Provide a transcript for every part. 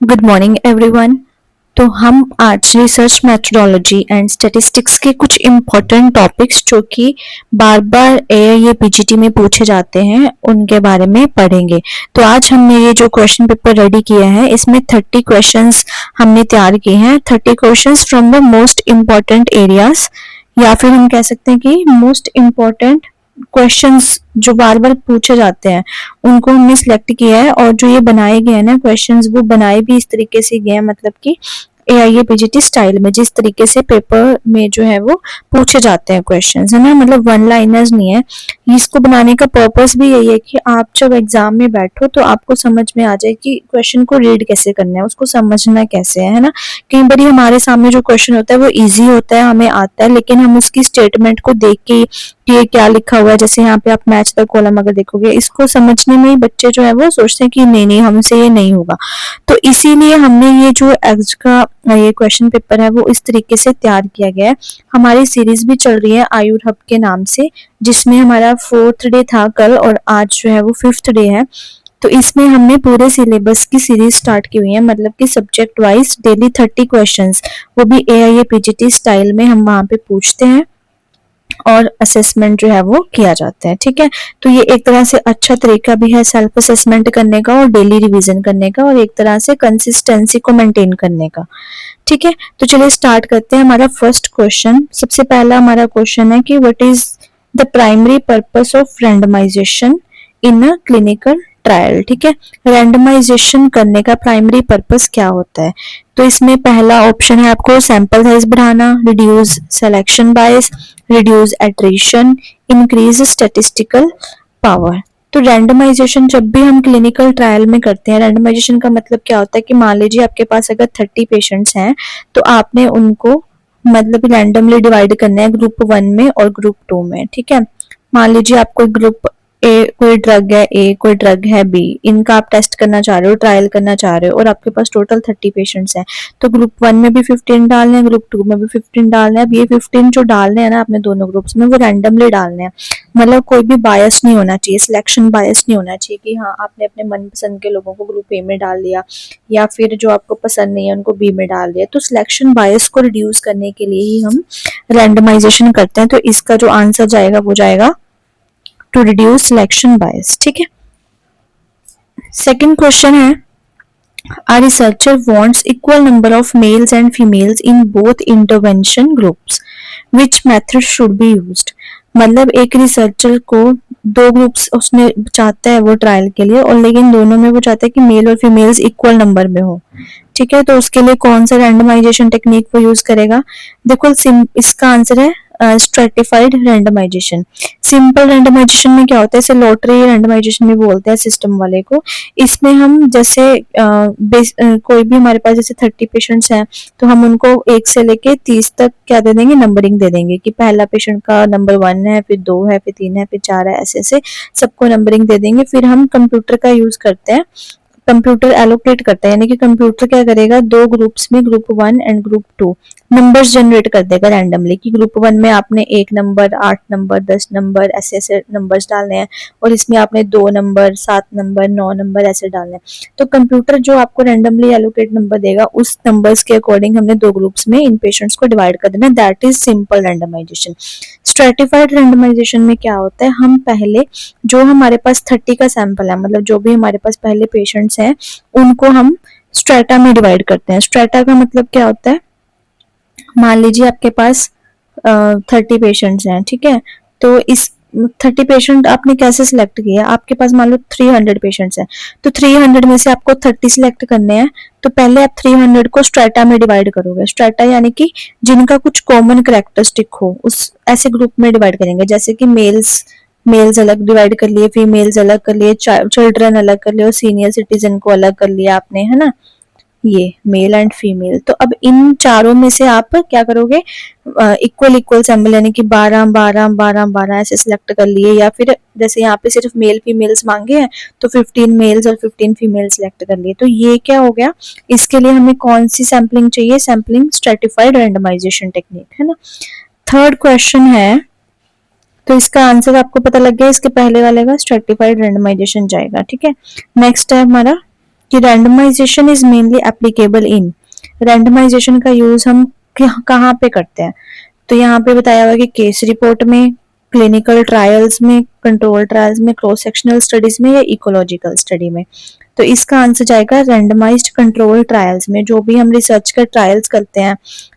Good morning everyone. तो हम आज रिसर्च मेथोडोलॉजी एंड स्टैटिस्टिक्स के कुछ इम्पोर्टेंट टॉपिक्स जो कि बार बार एआईए पीजीटी में पूछे जाते हैं उनके बारे में पढ़ेंगे। तो आज हमने ये जो क्वेश्चन पेपर रेडी किया है इसमें 30 क्वेश्चंस हमने तैयार किए हैं। 30 questions from the most important areas, या फिर हम कह सकते हैं कि मोस्ट इम्पोर्टेंट क्वेश्चंस जो बार बार पूछे जाते हैं उनको हमने सिलेक्ट किया है। और जो ये बनाए गए हैं ना क्वेश्चंस, वो बनाए भी इस तरीके से गए हैं, मतलब कि एआईए पीजीटी स्टाइल में, जिस तरीके से पेपर में जो है वो पूछे जाते हैं क्वेश्चंस, है ना। मतलब वन लाइनर्स नहीं है। इसको बनाने का पर्पस भी यही है कि आप जब एग्जाम में बैठो तो आपको समझ में आ जाए कि क्वेश्चन को रीड कैसे करना है, उसको समझना कैसे है ना। कई बार हमारे सामने जो क्वेश्चन होता है वो इजी होता है, हमें आता है, लेकिन हम उसकी स्टेटमेंट को देख के ये क्या लिखा हुआ है, जैसे यहाँ पे आप मैच द कॉलम अगर देखोगे, इसको समझने में ही बच्चे जो है वो सोचते हैं कि नहीं नहीं हमसे ये नहीं होगा। तो इसीलिए हमने ये जो एग्ज का ये क्वेश्चन पेपर है वो इस तरीके से तैयार किया गया है। हमारी सीरीज भी चल रही है आयुर हब के नाम से, जिसमें हमारा 4th डे था कल और आज जो है वो 5th डे है। तो इसमें हमने पूरे सिलेबस की सीरीज स्टार्ट की हुई है, मतलब कि सब्जेक्ट वाइज डेली 30 क्वेश्चंस, वो भी एआईए पीजीटी स्टाइल में हम वहां पे पूछते हैं और असेसमेंट जो है वो किया जाता है। ठीक है, तो ये एक तरह से अच्छा तरीका भी है सेल्फ असेसमेंट करने का और डेली रिवीजन करने का, और एक तरह से कंसिस्टेंसी को मेंटेन करने का। ठीक है, तो चलिए स्टार्ट करते हैं। हमारा फर्स्ट क्वेश्चन, सबसे पहला हमारा क्वेश्चन है कि what is the primary purpose of randomisation in a clinical trial. ठीक है, रैंडमाइजेशन करने का प्राइमरी पर्पस क्या होता है। तो इसमें पहला ऑप्शन है आपको सैंपल साइज बढ़ाना, reduce selection bias, reduce attrition, increase statistical power. तो रैंडमाइजेशन जब भी हम क्लिनिकल ट्रायल में करते हैं, रैंडमाइजेशन का मतलब क्या होता है कि मान लीजिए आपके पास अगर 30 पेशेंट्स हैं तो आपने उनको मतलब रैंडमली डिवाइड करना है ग्रुप 1 में और ग्रुप 2 में। ठीक है, मान लीजिए आपको ग्रुप ए कोई ड्रग है, ए कोई ड्रग है बी, इनका आप टेस्ट करना चाह रहे हो, ट्रायल करना चाह रहे हो, और आपके पास टोटल 30 पेशेंट्स हैं। तो ग्रुप 1 में भी 15 डालने हैं, ग्रुप 2 में भी 15 डालने हैं। अब ये 15 जो डालने हैं ना आपने दोनों ग्रुप्स में, वो रैंडमली डालने हैं। मतलब कोई भी बायस नहीं होना चाहिए, सिलेक्शन बायस नहीं होना चाहिए कि हाँ आपने अपने मनपसंद के लोगों को ग्रुप ए में डाल दिया या फिर जो आपको पसंद नहीं है उनको बी में डाल दिया। तो सिलेक्शन बायस को रिड्यूस करने के लिए ही हम रैंडमाइजेशन करते हैं। तो इसका जो आंसर जाएगा वो जाएगा टू रिड्यूस सिलेक्शन बायस। ठीक है, सेकंड क्वेश्चन है a researcher wants equal number of males and females in both intervention groups, which method should be used। मतलब एक रिसर्चर को दो ग्रुप्स उसमें चाहता है वो ट्रायल के लिए, और लेकिन दोनों में वो चाहता है कि मेल और फीमेल्स इक्वल नंबर में हो। ठीक है, तो उसके लिए कौन सा रैंडमाइजेशन टेक्निक वो यूज करेगा। देखो इसका आंसर है स्ट्रेटिफाइड रैंडमाइजेशन। सिंपल रैंडमाइजेशन में क्या होता है, इसे लॉटरी रैंडमाइजेशन भी बोलते हैं सिस्टम वाले को। इसमें हम जैसे कोई भी हमारे पास जैसे 30 पेशेंट्स हैं तो हम उनको 1 से लेके 30 तक क्या दे देंगे, नंबरिंग दे देंगे कि पहला पेशेंट का नंबर 1 है, फिर 2 है, फिर 3 है, फिर 4 है, ऐसे ऐसे सबको नंबरिंग दे देंगे। फिर हम कंप्यूटर का यूज करते हैं, कंप्यूटर एलोकेट करता है, यानी कि कंप्यूटर क्या करेगा, दो ग्रुप्स में group 1 and group 2 numbers generate कर देगा रैंडमली कि ग्रुप 1 में आपने 1 नंबर, 8 नंबर, 10 नंबर ऐसे ऐसे नंबर्स डालने हैं, और इसमें आपने 2 नंबर, 7 नंबर, 9 नंबर ऐसे डालने हैं। तो कंप्यूटर जो आपको रैंडमली एलोकेट नंबर देगा उस नंबर्स के अकॉर्डिंग हमने दो ग्रुप्स में इन पेशेंट्स को डिवाइड कर देना। That is simple randomisation. Stratified randomisation में क्या होता है, हम पहले जो हमारे पास 30 का सैंपल है, मतलब जो भी हमारे पास पहले पेशेंट्स हैं उनको हम स्ट्रेटा में डिवाइड करते हैं। स्ट्रेटा का मतलब क्या होता है, मान लीजिए आपके पास 30 पेशेंट्स हैं। ठीक है, तो इस 30 पेशेंट आपने कैसे सिलेक्ट किया, आपके पास मान लो 300 पेशेंट्स हैं, तो 300 में से आपको 30 सिलेक्ट करने हैं। तो पहले आप 300 को स्ट्रेटा में डिवाइड करोगे। स्ट्रेटा यानी कि जिनका कुछ कॉमन कैरेक्टरिस्टिक हो उस ऐसे ग्रुप में डिवाइड करेंगे, जैसे कि मेल्स अलग डिवाइड कर लिए, फीमेल्स अलग कर लिए, चिल्ड्रन अलग कर लिए, और सीनियर सिटीजन को अलग कर लिया आपने, है ना, ये मेल एंड फीमेल। तो अब इन चारों में से आप क्या करोगे, इक्वल इक्वल सैंपल यानी कि 12 12 12 12 ऐसे सिलेक्ट कर लिए, या फिर जैसे यहाँ पे सिर्फ मेल फीमेल्स मांगे हैं तो 15 मेल्स और 15 फीमेल सिलेक्ट कर लिए। तो ये क्या हो गया, इसके लिए हमें कौन सी सैम्पलिंग चाहिए, सैम्पलिंग स्ट्रेटिफाइड रैंडमाइजेशन टेक्निक, है ना। थर्ड क्वेश्चन है, तो इसका आंसर आपको पता लग गया, इसके पहले वाले का स्ट्रेटिफाइड रैंडमाइजेशन जाएगा। ठीक है, नेक्स्ट है हमारा कि randomisation is mainly applicable in, randomisation का यूज हम कहाँ पे करते हैं, तो यहाँ पे बताया हुआ कि केस रिपोर्ट में, क्लिनिकल ट्रायल्स में, कंट्रोल ट्रायल्स में, क्रॉस सेक्शनल स्टडीज में या इकोलॉजिकल स्टडी में। तो इसका आंसर जाएगा रैंडमाइज्ड कंट्रोल ट्रायल्स में। जो भी हम रिसर्च का ट्रायल्स करते हैं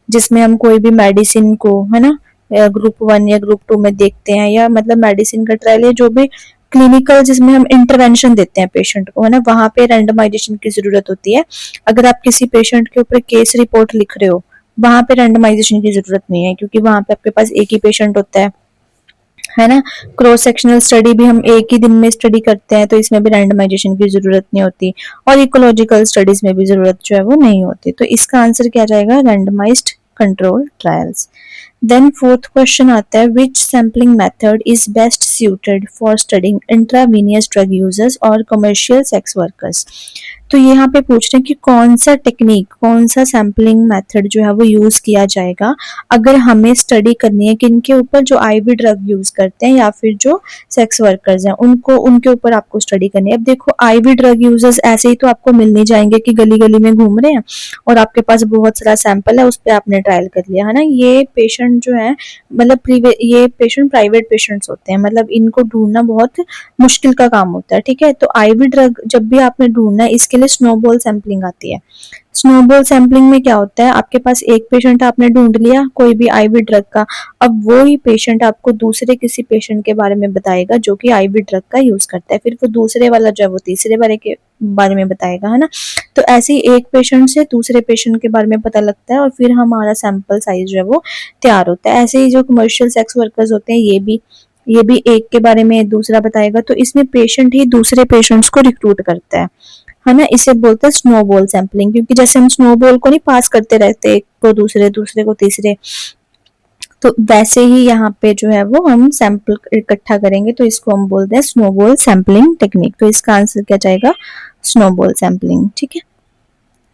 जिसमें हम कोई भी मेडिसिन को, है ना, ग्रुप 1 या ग्रुप 2 में देखते हैं, या मतलब मेडिसिन का ट्रायल या जो भी क्लिनिकल जिसमें हम इंटरवेंशन देते हैं पेशेंट को, है ना, वहां पे रैंडमाइजेशन की जरूरत होती है। अगर आप किसी पेशेंट के ऊपर केस रिपोर्ट लिख रहे हो, वहां पे रैंडमाइजेशन की जरूरत नहीं है, क्योंकि वहां पे आपके पास एक ही पेशेंट होता है ना। क्रॉस सेक्शनल स्टडी भी हम एक ही दिन में स्टडी करते हैं, तो इसमें भी रैंडमाइजेशन की जरूरत नहीं होती, और इकोलॉजिकल स्टडीज में भी जरूरत जो है वो नहीं होती। तो इसका आंसर क्या जाएगा, randomised control trials. Then fourth question आता है, which sampling method is best suited for studying intravenous drug users और कमर्शियल सेक्स वर्कर्स। तो यहाँ पे पूछ रहे हैं कि कौन सा टेक्निक, कौन सा सैम्पलिंग मेथड जो है वो यूज किया जाएगा अगर हमें स्टडी करनी है कि इनके ऊपर जो आईवी ड्रग यूज करते हैं या फिर जो सेक्स वर्कर्स हैं उनको, उनके ऊपर आपको स्टडी करनी है। अब देखो, आईवी ड्रग यूजर्स ऐसे ही तो आपको मिल नहीं जाएंगे कि गली गली में घूम रहे हैं और आपके पास बहुत सारा सैंपल है, उस पर आपने ट्रायल कर लिया, है ना। ये पेशेंट जो है, मतलब ये पेशेंट प्राइवेट पेशेंट्स होते हैं, मतलब इनको ढूंढना बहुत मुश्किल का काम होता है, ठीक है। तो आईवी ड्रग जब भी आपने ढूंढना है, इसके लिए स्नोबॉल सैंपलिंग आती है। स्नोबॉल सैंपलिंग में क्या होता है, आपके पास एक पेशेंट आपने ढूंढ लिया कोई भी आईवी ड्रग का, अब वो ही पेशेंट आपको दूसरे किसी पेशेंट के बारे में बताएगा जो कि आईवी ड्रग का यूज करता है, फिर वो दूसरे वाला जो है वो तीसरे वाले के बारे में बताएगा, है ना। तो ऐसे ही एक पेशेंट से दूसरे पेशेंट के बारे में पता लगता है और फिर हमारा सैंपल साइज जो है वो तैयार होता है। ऐसे ही जो कमर्शियल सेक्स वर्कर्स होते हैं, ये भी एक के बारे में दूसरा बताएगा, तो इसमें पेशेंट ही दूसरे पेशेंट्स को रिक्रूट करता है ना। इसे बोलते हैं स्नोबॉल सैंपलिंग, क्योंकि जैसे हम स्नोबॉल को नहीं पास करते रहते, एक को दूसरे, दूसरे को तीसरे, तो वैसे ही यहाँ पे जो है वो हम सैंपल इकट्ठा करेंगे, तो इसको हम बोलते हैं स्नोबॉल सैंपलिंग टेक्निक। तो इसका आंसर क्या जाएगा, स्नोबॉल सैंपलिंग, ठीक है।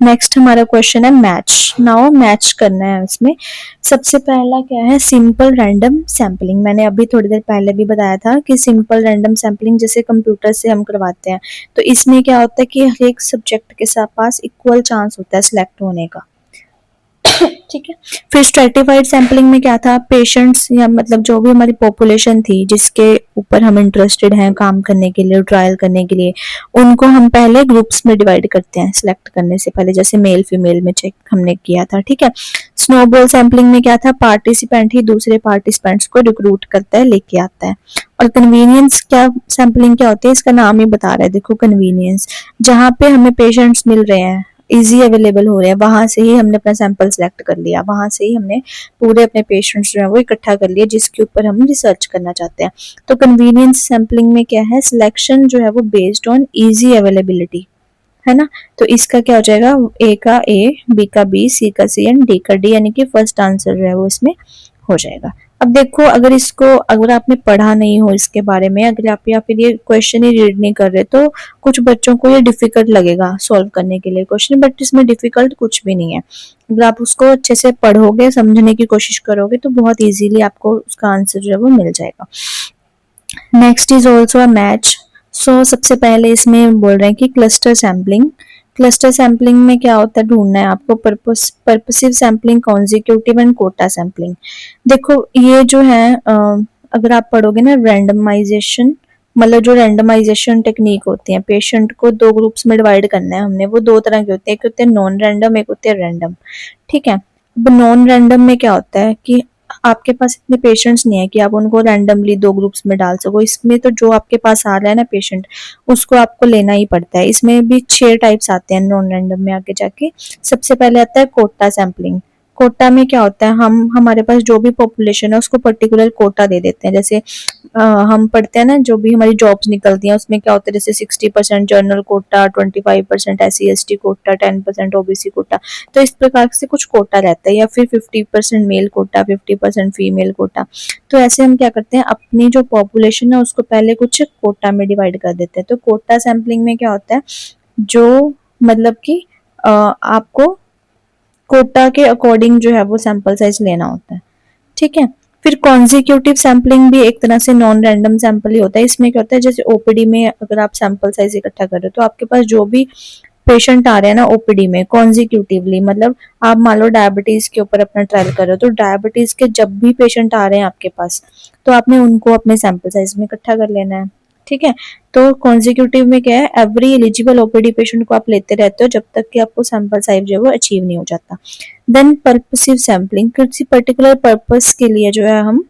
नेक्स्ट हमारा क्वेश्चन है मैच। नाउ मैच करना है इसमें। सबसे पहला क्या है, सिंपल रैंडम सैंपलिंग। मैंने अभी थोड़ी देर पहले भी बताया था कि सिंपल रैंडम सैंपलिंग जैसे कंप्यूटर से हम करवाते हैं, तो इसमें क्या होता है कि हर एक सब्जेक्ट के साथ पास इक्वल चांस होता है सिलेक्ट होने का, ठीक है। फिर स्ट्रेटिफाइड सैंपलिंग में क्या था, पेशेंट्स या मतलब जो भी हमारी पॉपुलेशन थी जिसके ऊपर हम इंटरेस्टेड हैं काम करने के लिए, ट्रायल करने के लिए, उनको हम पहले ग्रुप्स में डिवाइड करते हैं सिलेक्ट करने से पहले, जैसे मेल फीमेल में चेक हमने किया था, ठीक है। स्नोबॉल सैंपलिंग में क्या था, पार्टिसिपेंट ही दूसरे पार्टिसिपेंट्स को रिक्रूट करता है, लेके आता है। और कन्वीनियंस क्या सैंपलिंग क्या होती है, इसका नाम ही बता रहा है, देखो कन्वीनियंस, जहाँ पे हमें पेशेंट्स मिल रहे हैं, इजी अवेलेबल हो रहे हैं, वहां से ही हमने अपना सैंपल सेलेक्ट कर लिया, वहां से ही हमने पूरे अपने पेशेंट्स जो है वो इकट्ठा कर लिए जिसके ऊपर हम रिसर्च करना चाहते हैं। तो कन्वीनियंस सैंपलिंग में क्या है, सिलेक्शन जो है वो बेस्ड ऑन इजी अवेलेबिलिटी, है ना। तो इसका क्या हो जाएगा, ए का ए, बी का बी, सी का सी एंड डी का डी, यानी कि फर्स्ट आंसर जो है वो इसमें हो जाएगा। अब देखो, अगर आपने पढ़ा नहीं हो इसके बारे में, अगर आप या फिर ये क्वेश्चन ही रीड नहीं कर रहे, तो कुछ बच्चों को ये डिफिकल्ट लगेगा सॉल्व करने के लिए क्वेश्चन, बट इसमें डिफिकल्ट कुछ भी नहीं है। अगर आप उसको अच्छे से पढ़ोगे, समझने की कोशिश करोगे, तो बहुत इजीली आपको उसका आंसर जो है वो मिल जाएगा। Next is also a match. So सबसे पहले इसमें बोल रहे हैं कि क्लस्टर सैम्पलिंग। क्लस्टर सैम्पलिंग में क्या होता है, ढूंढना है आपको purposive sampling, consecutive and quota sampling. देखो ये जो है अगर आप पढ़ोगे ना, रैंडमाइजेशन, मतलब जो रैंडमाइजेशन टेक्निक होती है, पेशेंट को दो ग्रुप्स में डिवाइड करना है हमने, वो दो तरह के होते हैं, एक होते हैं नॉन रैंडम, एक होते हैं रैंडम, ठीक है। अब नॉन रैंडम में क्या होता है कि आपके पास इतने पेशेंट्स नहीं है कि आप उनको रैंडमली दो ग्रुप्स में डाल सको। इसमें तो जो आपके पास आ रहा है ना पेशेंट, उसको आपको लेना ही पड़ता है। इसमें भी 6 टाइप्स आते हैं नॉन रैंडम में आगे जाके। सबसे पहले आता है कोटा सैम्पलिंग। कोटा में क्या होता है, हमारे पास जो भी पॉपुलेशन है उसको पर्टिकुलर कोटा दे देते हैं। जैसे हम पढ़ते हैं ना, जो भी हमारी जॉब्स निकलती हैं उसमें क्या होता है, जैसे 60% general quota, 25% SC/ST quota, 10% OBC quota, तो इस प्रकार से कुछ कोटा रहता है। या फिर 50% मेल कोटा, 50% फीमेल कोटा। तो ऐसे हम क्या करते हैं, अपनी जो पॉपुलेशन है उसको पहले कुछ कोटा में डिवाइड कर देते हैं। तो कोटा सैम्पलिंग में क्या होता है, जो मतलब कि आपको कोटा के अकॉर्डिंग जो है वो सैंपल साइज लेना होता है, ठीक है। फिर कॉन्जिक्यूटिव सैम्पलिंग भी एक तरह से नॉन रैंडम सैंपल ही होता है। इसमें क्या होता है, जैसे ओपीडी में अगर आप सैंपल साइज इकट्ठा कर रहे हो, तो आपके पास जो भी पेशेंट आ रहे हैं ना ओपीडी में कॉन्जिक्यूटिवली, मतलब आप मान लो डायबिटीज के ऊपर अपना ट्रायल कर रहे हो, तो डायबिटीज के जब भी पेशेंट आ रहे हैं आपके पास, तो आपने उनको अपने सैंपल साइज में इकट्ठा कर लेना है, ठीक है। तो कॉन्जिक्यूटिव में क्या है, एवरी एलिजिबल ओपीडी पेशेंट को आप लेते रहते हो जब तक कि आपको सैंपल साइज जो है वो अचीव नहीं हो जाता। देन पर्पसिव सैम्पलिंग, किसी पर्टिकुलर पर्पस के लिए जो है हम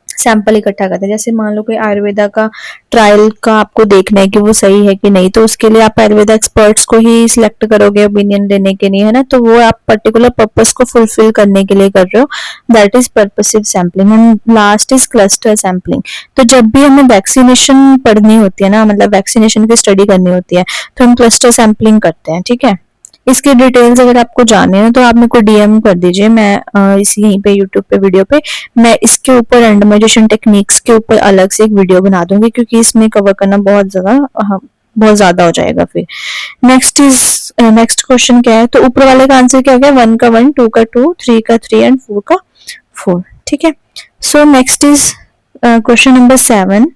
सैंपल इकट्ठा करते हैं। जैसे मान लो कोई आयुर्वेदा का ट्रायल का आपको देखना है कि वो सही है कि नहीं, तो उसके लिए आप आयुर्वेदा एक्सपर्ट्स को ही सिलेक्ट करोगे ओपिनियन देने के लिए, है ना। तो वो आप पर्टिकुलर पर्पस को फुलफिल करने के लिए कर रहे हो, that is purposive sampling. And last is cluster sampling. तो जब भी हमें वैक्सीनेशन पढ़नी होती है ना, मतलब वैक्सीनेशन की स्टडी करनी होती है, तो हम क्लस्टर सैम्पलिंग करते हैं, ठीक है। इसकी डिटेल्स अगर आपको जानने हो तो आप मेरे को डीएम कर दीजिए, मैं इसी यहीं पे यूट्यूब पे वीडियो पे मैं इसके ऊपर रैंडमाइजेशन टेक्निक्स के ऊपर अलग से एक वीडियो बना दूंगी, क्योंकि इसमें कवर करना बहुत ज्यादा हो जाएगा फिर। नेक्स्ट क्वेश्चन क्या है, तो ऊपर वाले का आंसर क्या हो गया, 1 का 1, 2 का 2, 3 का 3 एंड 4 का 4, ठीक है। So next is question number 7।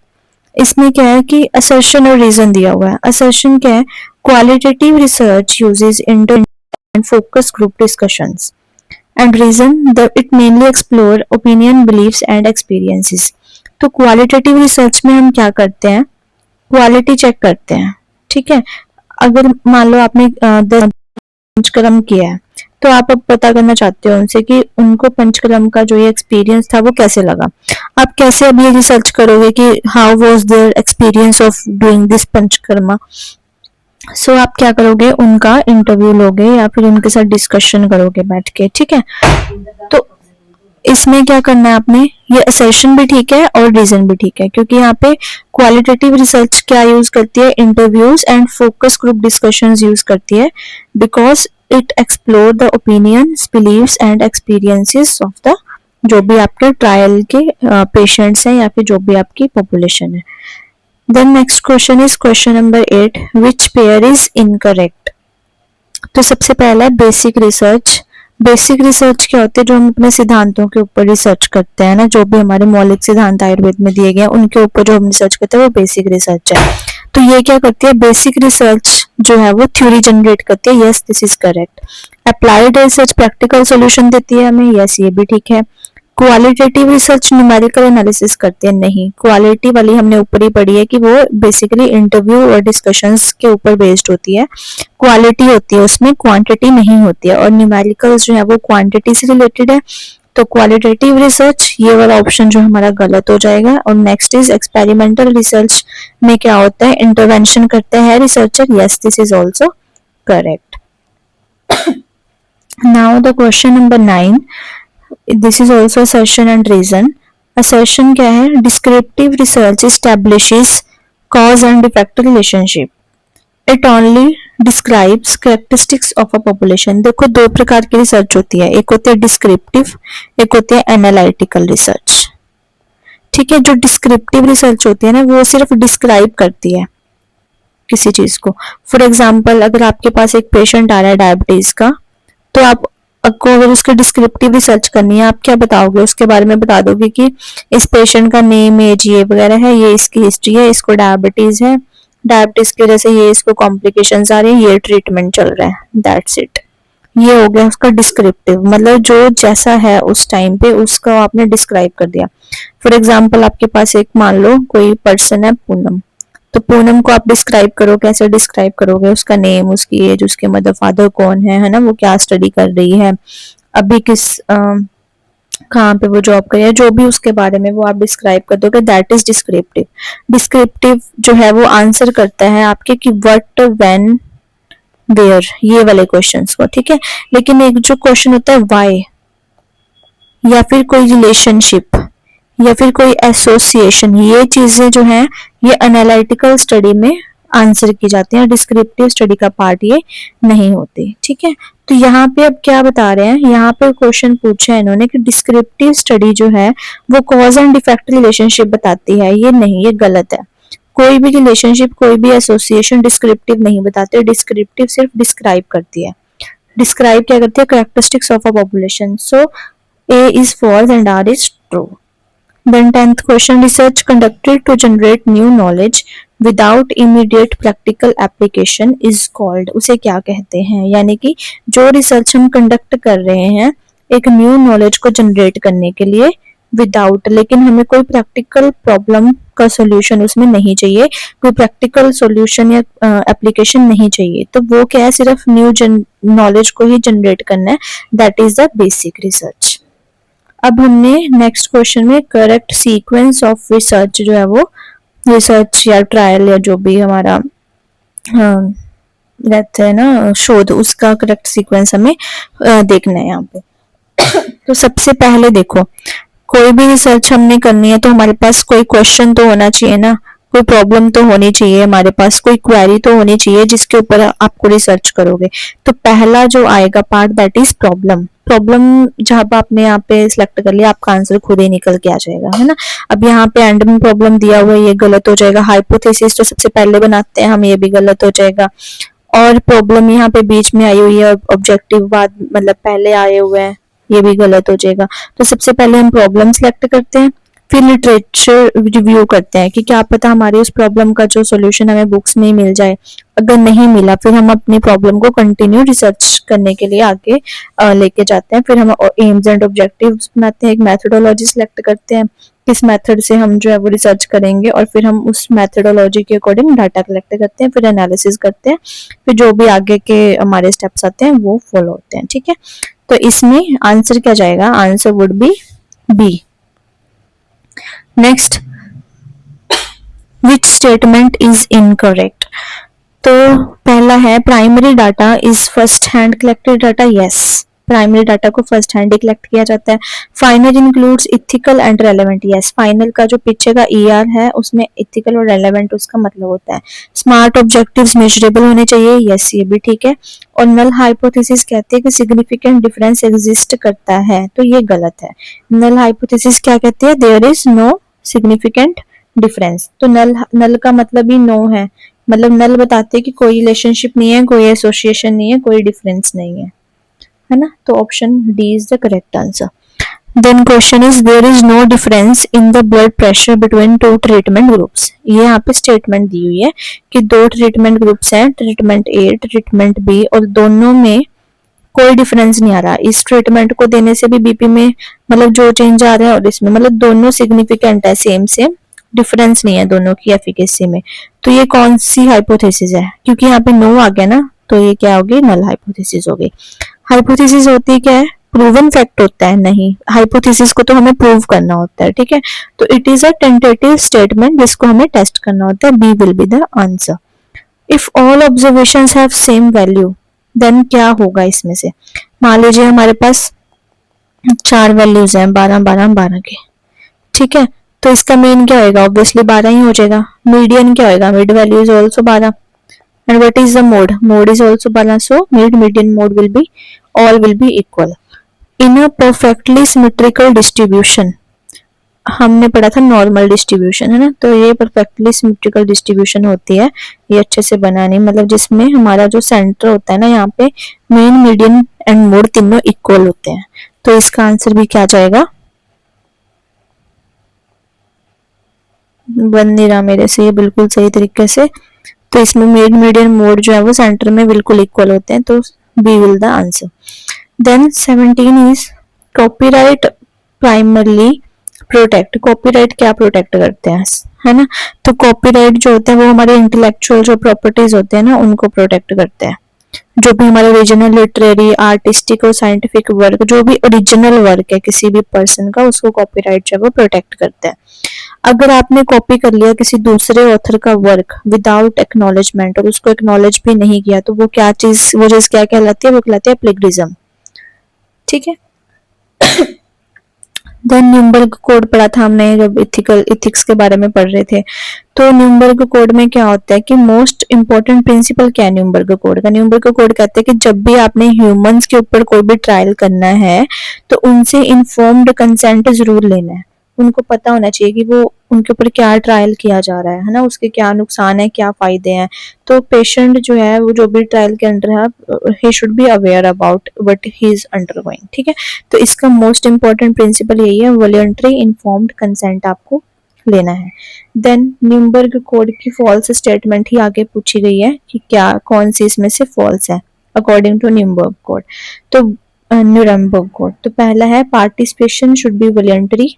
इसमें क्या है कि असर्शन और रीजन दिया हुआ है। असर्शन क्या है, qualitative research uses inter and focus group discussions, and reason it mainly explore opinion, beliefs and experiences. तो क्वालिटेटिव रिसर्च में हम क्या करते हैं, क्वालिटी चेक करते हैं, ठीक है। अगर मान लो आपने पंचकर्म किया है, तो आप अब पता करना चाहते हो उनसे कि उनको पंचकर्म का जो ये एक्सपीरियंस था वो कैसे लगा। आप कैसे अब ये रिसर्च करोगे कि how was their experience of doing this panchakarma. So आप क्या करोगे, उनका इंटरव्यू लोगे या फिर उनके साथ डिस्कशन करोगे बैठ के, ठीक है। तो इसमें क्या करना है आपने, ये असर्शन भी ठीक है और रीजन भी ठीक है, क्योंकि यहाँ पे क्वालिटेटिव रिसर्च क्या यूज करती है, interviews and focus group discussions use करती है, because it explore the opinions, beliefs and experiences of the जो भी आपके ट्रायल के पेशेंट्स हैं या फिर जो भी आपकी पॉपुलेशन है। Then next question is question number 8, which pair is incorrect. तो सबसे पहला है बेसिक रिसर्च। बेसिक रिसर्च क्या होती है, जो हम अपने सिद्धांतों के ऊपर रिसर्च करते हैं ना, जो भी हमारे मौलिक सिद्धांत आयुर्वेद में दिए गए हैं उनके ऊपर जो हम रिसर्च करते हैं वो बेसिक रिसर्च है। तो ये क्या करती है, बेसिक रिसर्च जो है वो थ्योरी जनरेट करती है, yes this is correct. Applied research practical solution देती है हमें, यस ये भी ठीक है। क्वालिटेटिव रिसर्च न्यूमेरिकल एनालिसिस करते हैं, नहीं। क्वालिटी वाली हमने ऊपर ही पढ़ी है कि वो बेसिकली इंटरव्यू और डिस्कशंस के ऊपर बेस्ड होती है, क्वालिटी होती है उसमें, क्वांटिटी नहीं होती है। और न्यूमेरिकल जो है वो क्वांटिटी से रिलेटेड है, तो क्वालिटेटिव रिसर्च ये वाला ऑप्शन जो हमारा गलत हो जाएगा। और नेक्स्ट इज एक्सपेरिमेंटल रिसर्च में क्या होता है, इंटरवेंशन करते हैं researcher, yes this is also correct. Now the question number 9, this is also assertion and reason. Assertion क्या है, descriptive research establishes cause and effect relationship, it only describes characteristics of a population. देखो दो प्रकार की research होती है, एक होती है डिस्क्रिप्टिव, एक होती है एनालिटिकल रिसर्च, ठीक है। जो डिस्क्रिप्टिव रिसर्च होती है ना, वो सिर्फ डिस्क्राइब करती है किसी चीज को। फॉर एग्जाम्पल, अगर आपके पास एक पेशेंट आ रहा है डायबिटीज का, तो आपको अगर उसकी डिस्क्रिप्टिव रिसर्च करनी है, आप क्या बताओगे, उसके बारे में बता दोगे कि इस पेशेंट का नेम, एज ये वगैरह है, ये इसकी हिस्ट्री है, इसको डायबिटीज है, डायबिटीज की वजह से ये इसको कॉम्प्लिकेशंस आ रही है, ये ट्रीटमेंट चल रहा है, दैट्स इट। ये हो गया उसका डिस्क्रिप्टिव, मतलब जो जैसा है उस टाइम पे उसका आपने डिस्क्राइब कर दिया। फॉर एग्जाम्पल, आपके पास एक मान लो कोई पर्सन है पूनम, तो पूनम को आप डिस्क्राइब करो, कैसे डिस्क्राइब करोगे, उसका नेम, उसकी एज, उसके मदर फादर कौन है ना, वो क्या स्टडी कर रही है, अभी कहाँ पे वो जॉब करी है, जो भी उसके बारे में वो आप डिस्क्राइब कर दोगे, दैट इज डिस्क्रिप्टिव। डिस्क्रिप्टिव जो है वो आंसर करता है आपके कि व्हाट, व्हेन, वेयर, ये वाले क्वेश्चंस को, ठीक है। लेकिन एक जो क्वेश्चन होता है व्हाई, या फिर कोई रिलेशनशिप, या फिर कोई एसोसिएशन, ये चीजें जो हैं ये एनालिटिकल स्टडी में आंसर की जाती हैं, डिस्क्रिप्टिव स्टडी का पार्ट ये नहीं होती, ठीक है। तो यहाँ पे अब क्या बता रहे हैं, यहाँ पे क्वेश्चन पूछा है इन्होंने कि डिस्क्रिप्टिव स्टडी जो है वो कॉज एंड इफेक्ट रिलेशनशिप बताती है, ये नहीं, ये गलत है। कोई भी रिलेशनशिप, कोई भी एसोसिएशन डिस्क्रिप्टिव नहीं बताते, डिस्क्रिप्टिव सिर्फ डिस्क्राइब करती है। डिस्क्राइब क्या करती है, characteristics of a population. So A is false and R is true. Then 10th question, research conducted to generate new knowledge without immediate practical application is called, उसे क्या कहते हैं? यानी कि जो रिसर्च हम कंडक्ट कर रहे हैं एक न्यू नॉलेज को जनरेट करने के लिए विदाउट, लेकिन हमें कोई प्रैक्टिकल प्रॉब्लम का सॉल्यूशन उसमें नहीं चाहिए, कोई प्रैक्टिकल सॉल्यूशन या एप्लीकेशन नहीं चाहिए, तो वो क्या है, सिर्फ न्यू नॉलेज को ही जनरेट करना है, that is the basic research. अब हमने नेक्स्ट क्वेश्चन में करेक्ट सीक्वेंस ऑफ रिसर्च जो है वो रिसर्च या ट्रायल या जो भी हमारा रहता है ना शोध, उसका करेक्ट सीक्वेंस हमें देखना है यहाँ पे। तो सबसे पहले देखो, कोई भी रिसर्च हमने करनी है तो हमारे पास कोई क्वेश्चन तो होना चाहिए ना, कोई प्रॉब्लम तो होनी चाहिए, हमारे पास कोई क्वेरी तो होनी चाहिए जिसके ऊपर आपको रिसर्च करोगे। तो पहला जो आएगा part that is problem. Problem जब आपने यहाँ पे सिलेक्ट कर लिया आपका आंसर खुद ही निकल के आ जाएगा, है ना। अब यहाँ पे एंड में प्रॉब्लम दिया हुआ है, ये गलत हो जाएगा। हाइपोथेसिस तो सबसे पहले बनाते हैं हम, ये भी गलत हो जाएगा। और प्रॉब्लम यहाँ पे बीच में आई हुई है, ऑब्जेक्टिव बाद मतलब पहले आए हुए हैं, ये भी गलत हो जाएगा। तो सबसे पहले हम प्रॉब्लम सिलेक्ट करते हैं, फिर लिटरेचर रिव्यू करते हैं कि क्या पता हमारी उस प्रॉब्लम का जो सॉल्यूशन हमें बुक्स में मिल जाए। अगर नहीं मिला फिर हम अपनी प्रॉब्लम को कंटिन्यू रिसर्च करने के लिए आगे लेके जाते हैं। फिर हम एम्स एंड ऑब्जेक्टिव्स बनाते हैं, एक मेथोडोलॉजी सिलेक्ट करते हैं, किस मेथड से हम जो है वो रिसर्च करेंगे, और फिर हम उस मेथोडोलॉजी के अकॉर्डिंग डाटा कलेक्ट करते हैं, फिर एनालिसिस करते हैं, फिर जो भी आगे के हमारे स्टेप्स आते हैं वो फॉलो होते हैं। ठीक है, तो इसमें आंसर क्या जाएगा? Answer would be B. Next, which statement is incorrect? तो पहला है primary data is first hand collected data. Yes, primary data को फर्स्ट हैंड ही कलेक्ट किया जाता है। Final includes ethical and relevant. Yes, final का जो पीछे का ईआर है उसमें इथिकल और रेलेवेंट उसका मतलब होता है। स्मार्ट ऑब्जेक्टिव्स मेजरेबल होने चाहिए। यस, ये भी ठीक है। और नल हाइपोथेसिस कहते हैं कि सिग्निफिकेंट डिफरेंस एग्जिस्ट करता है, तो ये गलत है। नल हाइपोथेसिस क्या कहते हैं? There is no significant difference. तो नल का मतलब ही नो है, मतलब नल बताते हैं कि कोई रिलेशनशिप नहीं है, कोई एसोसिएशन नहीं है, कोई डिफरेंस नहीं है ना। तो option D is the correct answer. Then question is there is no difference in the blood pressure between two treatment groups. ये यहाँ पे स्टेटमेंट दी हुई है कि दो ट्रीटमेंट ग्रुप्स हैं, ट्रीटमेंट ए ट्रीटमेंट बी, और दोनों में कोई डिफरेंस नहीं आ रहा। इस ट्रीटमेंट को देने से भी बीपी में मतलब जो चेंज आ रहा है और इसमें मतलब दोनों सिग्निफिकेंट है, सेम सेम, डिफरेंस नहीं है दोनों की एफिकेसी में। तो ये कौन सी हाइपोथेसिस है? क्योंकि यहाँ पे नो आ गया ना, तो ये क्या होगी? नल हाइपोथेसिस हो गई। हाइपोथेसिस होती क्या है? प्रूवन फैक्ट होता है? नहीं, हाइपोथेसिस को तो हमें प्रूव करना होता है। ठीक है, तो it is a tentative statement जिसको हमें टेस्ट करना होता है। B will be the answer. If all observations have same value then क्या होगा इसमें से? मान लीजिए हमारे पास 4 वैल्यूज हैं, 12 12 12 के। ठीक है, तो इसका मीन क्या होगा? ऑब्वियसली 12 ही हो जाएगा। मीडियन क्या होगा? Mid value is also 12। And what is the mode? Mode is also 12, so mid median mode will be all will be equal in a perfectly symmetrical distribution। हमने पढ़ा था नॉर्मल डिस्ट्रीब्यूशन, है ना, तो ये परफेक्टली सिमेट्रिकल डिस्ट्रीब्यूशन होती है। ये अच्छे से बना नहीं, मतलब जिसमें हमारा जो सेंटर होता है ना, यहाँ पे मेन मीडियन एंड मोड तीनों इक्वल होते हैं। तो इसका आंसर भी क्या जाएगा? बन नहीं रहा मेरे से ये बिल्कुल सही तरीके से। तो इसमें मेन मीडियन मोड जो है वो सेंटर में बिल्कुल इक्वल होते हैं, तो B will the answer. Then 17 is copyright primarily protect. Copyright क्या प्रोटेक्ट करते हैं, है ना। तो कॉपीराइट जो होते हैं वो हमारे इंटेलेक्चुअल जो प्रॉपर्टीज होते हैं ना उनको प्रोटेक्ट करते हैं। जो भी हमारा ओरिजिनल लिटरेरी, आर्टिस्टिक और साइंटिफिक वर्क, जो भी ओरिजिनल वर्क है किसी भी पर्सन का, उसको कॉपीराइट जो है वो प्रोटेक्ट करता है। अगर आपने कॉपी कर लिया किसी दूसरे ऑथर का वर्क विदाउट एक्नॉलेजमेंट और उसको एक्नॉलेज भी नहीं किया, तो वो क्या चीज, वो चीज क्या कहलाती है? वो कहलाती है प्लेगरिज्म। ठीक है। देन न्यूमबर्ग कोड पढ़ा था हमने जब इथिक्स के बारे में पढ़ रहे थे। तो न्यूमबर्ग कोड में क्या होता है कि मोस्ट इंपॉर्टेंट प्रिंसिपल क्या है न्यूमबर्ग कोड का? न्यूमबर्ग कोड कहते हैं कि जब भी आपने ह्यूमंस के ऊपर कोई भी ट्रायल करना है तो उनसे इन्फॉर्म्ड कंसेंट जरूर लेना है। उनको पता होना चाहिए कि वो उनके ऊपर क्या ट्रायल किया जा रहा है ना, उसके क्या नुकसान है, क्या फायदे हैं। तो पेशेंट जो है वो जो भी ट्रायल के अंडर है, he should be aware about what he is undergoing. ठीक है, तो इसका मोस्ट इंपॉर्टेंट प्रिंसिपल यही है, वॉलंटरी इन्फॉर्म्ड कंसेंट आपको लेना है। देन न्यूमबर्ग कोड की फॉल्स स्टेटमेंट ही आगे पूछी गई है कि क्या कौन सी इसमें से फॉल्स है अकॉर्डिंग टू न्यूमबर्ग कोड। तो न्यूरम्बर्ग कोड तो पहला है participation should be voluntary,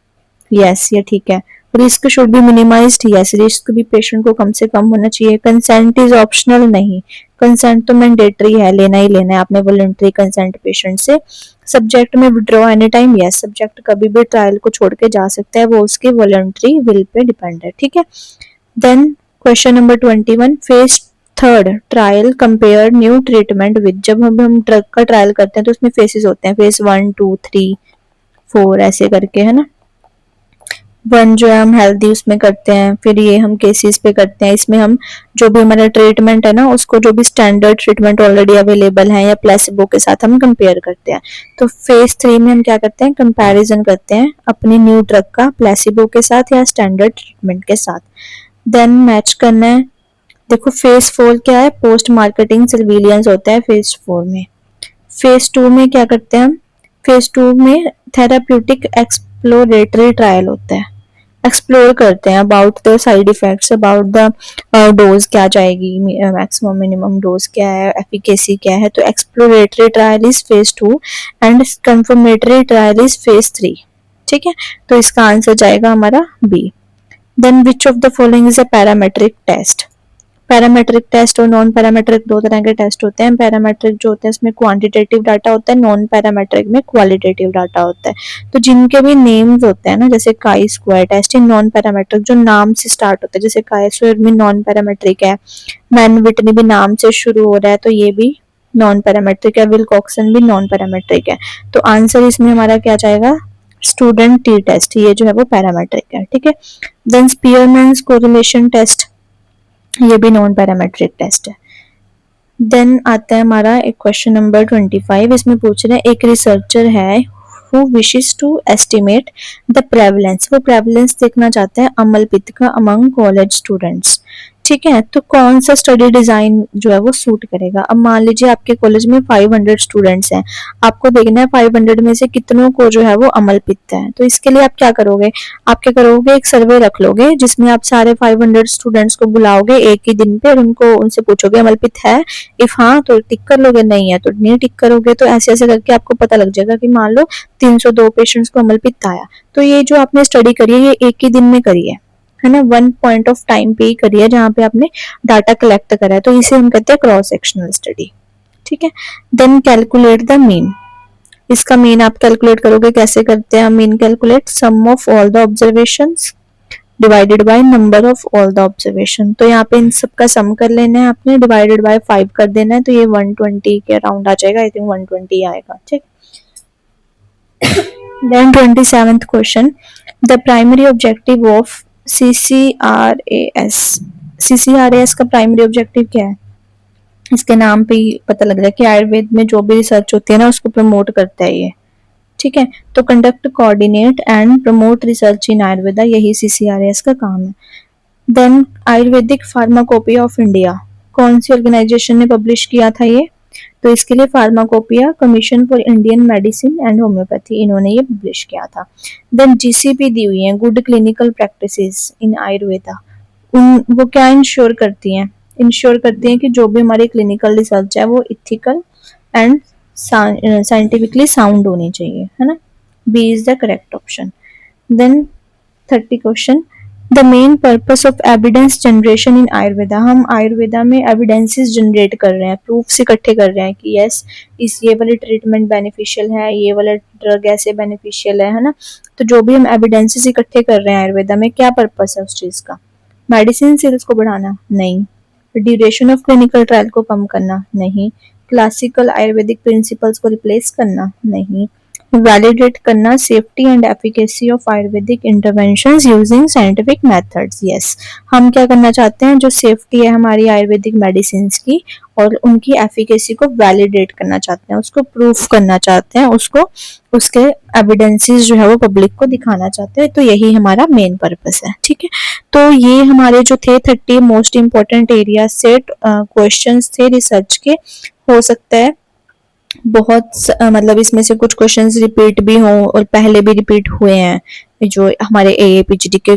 yes ये ठीक है। Risk should be minimised, yes risk भी पेशेंट को कम से कम होना चाहिए। कंसेंट इज ऑप्शनल, नहीं कंसेंट तो मैंडेटरी है, लेना ही लेना है आपने वॉलंटरी कंसेंट पेशेंट से। सब्जेक्ट में withdraw any time, yes subject कभी भी ट्रायल को छोड़ के जा सकता है, वो उसके वॉलंटरी विल पे डिपेंड है, ठीक है। Then question number 21, phase third trial compare new treatment with. जब हम ड्रग का ट्रायल करते हैं तो उसमें फेसेस होते हैं, फेज 1 2 3 4 ऐसे करके, है ना। 1 जो है हम हेल्दी उसमें करते हैं, फिर ये हम केसेस पे करते हैं, इसमें हम जो भी हमारा ट्रीटमेंट है ना उसको जो भी स्टैंडर्ड ट्रीटमेंट ऑलरेडी अवेलेबल है या प्लेसिबो के साथ हम कंपेयर करते हैं। तो फेज 3 में हम क्या करते हैं, कंपैरिजन करते हैं अपनी न्यू ड्रग का प्लेसिबो के साथ या स्टैंडर्ड ट्रीटमेंट के साथ। देन मैच करना है। देखो फेज 4 क्या है, पोस्ट मार्केटिंग सर्विलियंस होता है फेज 4 में। फेज 2 में क्या करते हैं हम, फेज 2 में थेराप्यूटिक एक्सप्लोरेटरी ट्रायल होता है, एक्सप्लोर करते हैं about the side effects, about the dose क्या जाएगी, मैक्सिमम मिनिमम डोज क्या है, एफिकेसी क्या है। तो exploratory trial is phase 2 and confirmatory trial is phase 3, ठीक है। तो इसका आंसर जाएगा हमारा B. Then which of the following is a parametric test. Parametric test और नॉन पैरामेट्रिक दो तरह के टेस्ट होते हैं। पैरामेट्रिक जो होते हैं इसमें क्वांटिटेटिव डाटा होता है, नॉन पैरामेट्रिक में क्वालिटेटिव डाटा होता है। तो जिनके भी नेम्स होते हैं ना, जैसे chi square test in non parametric, जो नाम से स्टार्ट होता है, जैसे काई स्क्वायर भी नॉन पैरामेट्रिक है, मैन विटनी भी नाम से शुरू हो रहा है तो ये भी नॉन पैरामेट्रिक है, विल्कॉक्सन भी नॉन पैरामेट्रिक है। तो आंसर इसमें हमारा क्या जाएगा, स्टूडेंट टी टेस्ट, ये जो है वो पैरामेट्रिक है, ठीक है। देन स्पीयरमैन्स कोरिलेशन टेस्ट, ये भी नॉन पैरामेट्रिक टेस्ट है। देन आता है हमारा एक क्वेश्चन नंबर 25, इसमें पूछ रहे हैं एक रिसर्चर है who wishes to estimate the prevalence, वो प्रेवलेंस देखना चाहता है अमल पित्त का अमंग कॉलेज स्टूडेंट्स, ठीक है। तो कौन सा स्टडी डिजाइन जो है वो सूट करेगा। अब मान लीजिए आपके कॉलेज में 500 स्टूडेंट्स हैं, आपको देखना है 500 में से कितनों को जो है वो अमल पित्त है। तो इसके लिए आप क्या करोगे, आप क्या करोगे, एक सर्वे रख लोगे जिसमें आप सारे 500 स्टूडेंट्स को बुलाओगे एक ही दिन पे और उनको उनसे पूछोगे अमल पित्त है, इफ हाँ तो टिक कर लोगे, नहीं है तो नहीं टिक करोगे। तो ऐसे ऐसे करके आपको पता लग जाएगा कि मान लो 302 पेशेंट्स को अमल पित्त आया। तो ये जो आपने स्टडी करी है ये एक ही दिन में करी है ना, 1 पॉइंट ऑफ टाइम पे ही करी है जहां पे आपने डाटा कलेक्ट करा है, तो इसे हम कहते हैं क्रॉस सेक्शनल स्टडी, ठीक है। देन कैलकुलेट द मीन, इसका मीन आप कैलकुलेट करोगे, कैसे करते हैं हम mean calculate, sum of all the observations divided by number of all the observation. तो यहाँ पे इन सब का सम कर लेना है आपने, डिवाइडेड बाय 5 कर देना है, तो ये 120 के अराउंड आ जाएगा, आई थिंक 120 आएगा, ठीक। Then 27th question, the primary objective of CCRAS, CCRAS का प्राइमरी ऑब्जेक्टिव क्या है, इसके नाम पे ही पता लग रहा है कि आयुर्वेद में जो भी रिसर्च होती है ना उसको प्रमोट करता है ये, ठीक है। तो conduct, coordinate and promote research in Ayurveda, यही CCRAS का काम है। देन आयुर्वेदिक फार्माकोपिया ऑफ इंडिया, कौन सी ऑर्गेनाइजेशन ने पब्लिश किया था ये, तो इसके लिए pharmacopoeia commission for Indian medicine and homeopathy, इन्होंने ये पब्लिश किया था। देन GCP दी हुई है, गुड क्लिनिकल प्रैक्टिसेस इन आयुर्वेदा, वो क्या इंश्योर करती हैं, इंश्योर करती हैं कि जो भी हमारी क्लिनिकल रिसर्च है वो इथिकल एंड साइंटिफिकली साउंड होनी चाहिए, है ना। B is the correct option. Then 30 question, the main purpose of evidence generation in Ayurveda, हम आयुर्वेदा में एविडेंसेस जनरेट कर रहे हैं, प्रूफ्स इकट्ठे कर रहे हैं कि यस इस ये वाली ट्रीटमेंट बेनिफिशियल है, ये वाला ड्रग ऐसे बेनिफिशियल है ना। तो जो भी हम एविडेंसेस इकट्ठे कर रहे हैं आयुर्वेदा में, क्या पर्पस है उस चीज का, मेडिसिन सेल्स को बढ़ाना, नहीं। ड्यूरेशन ऑफ क्लिनिकल ट्रायल को कम करना, नहीं। क्लासिकल आयुर्वेदिक प्रिंसिपल्स को रिप्लेस करना, नहीं। वैलिडेट करना safety and efficacy of Ayurvedic interventions using scientific methods, yes हम क्या करना चाहते हैं, जो सेफ्टी है हमारी आयुर्वेदिक मेडिसिन की और उनकी एफिकेसी को वैलिडेट करना चाहते हैं, उसको प्रूफ करना चाहते हैं, उसको उसके एविडेंसेस जो है वो पब्लिक को दिखाना चाहते हैं। तो यही हमारा मेन पर्पस है, ठीक है। तो ये हमारे जो थे 30 most important area set questions थे रिसर्च के। हो सकता है मतलब इसमें से कुछ क्वेश्चंस रिपीट भी हों और पहले भी रिपीट हुए हैं जो हमारे एएपीजीडी के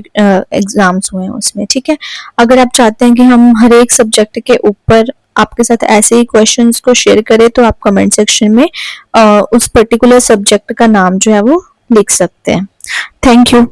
एग्जाम्स हुए हैं उसमें, ठीक है। अगर आप चाहते हैं कि हम हर एक सब्जेक्ट के ऊपर आपके साथ ऐसे ही क्वेश्चंस को शेयर करें तो आप कमेंट सेक्शन में उस पर्टिकुलर सब्जेक्ट का नाम जो है वो लिख सकते हैं। Thank you.